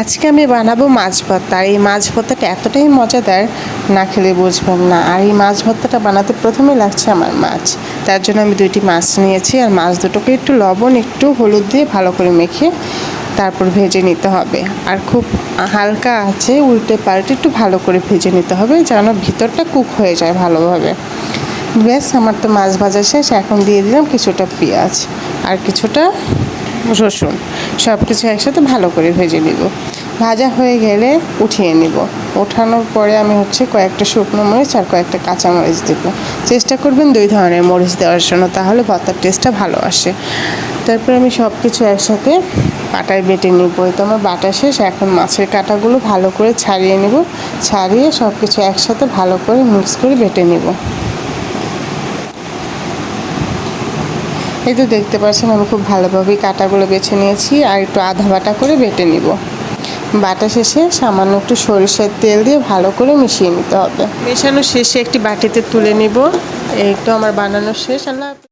আজকে আমি বানাবো মাছ ভর্তা। আর এই মাছ ভর্তাটা এতটাই মজাদার, না খেলে বুঝবেন না। আর এই মাছ ভর্তাটা বানাতে প্রথমে লাগছে আমার মাছ। তার জন্য আমি 2টি মাছ নিয়েছি, আর মাছ দুটোকে একটু লবণ একটু হলুদ দিয়ে ভালো করে মেখে তারপর ভেজে নিতে হবে। আর খুব হালকা আছে উল্টে পাল্টে একটু ভালো করে ভেজে নিতে হবে, যেন ভিতরটা কুক হয়ে যায় ভালোভাবে। ব্যাস, আমার তো মাছ ভাজা শেষ। এখন দিয়ে দিলাম কিছুটা পেঁয়াজ আর কিছুটা রসুন, সব কিছু একসাথে ভালো করে ভেজে নিব। ভাজা হয়ে গেলে উঠিয়ে নিব। ওঠানোর পরে আমি কয়েকটা শুকনো মরিচ আর কয়েকটা কাঁচা মরিচ দেবো। চেষ্টা করবেন 2 ধরনের মরিচ দেওয়ার জন্য, তাহলে ভর্তার টেস্টটা ভালো আসে। তারপর আমি সব কিছু একসাথে পাটায় বেটে নিব। তো আমার বাটা শেষ। এখন মাছের কাঁটাগুলো ভালো করে ছাড়িয়ে নিব। ছাড়িয়ে সব কিছু একসাথে ভালো করে মিক্স করে বেটে নিব। এই তো দেখতে পাচ্ছেন আমি খুব ভালোভাবেই কাঁটাগুলো বেছে নিয়েছি, আর একটু আধা বাটা করে বেটে নিব। বাটা শেষে সামান্য একটু সরিষার তেল দিয়ে ভালো করে মিশিয়ে নিতে হবে। মেশানো শেষে একটি বাটিতে তুলে নিব। এই তো আমার বানানো শেষ। আল্লাহ।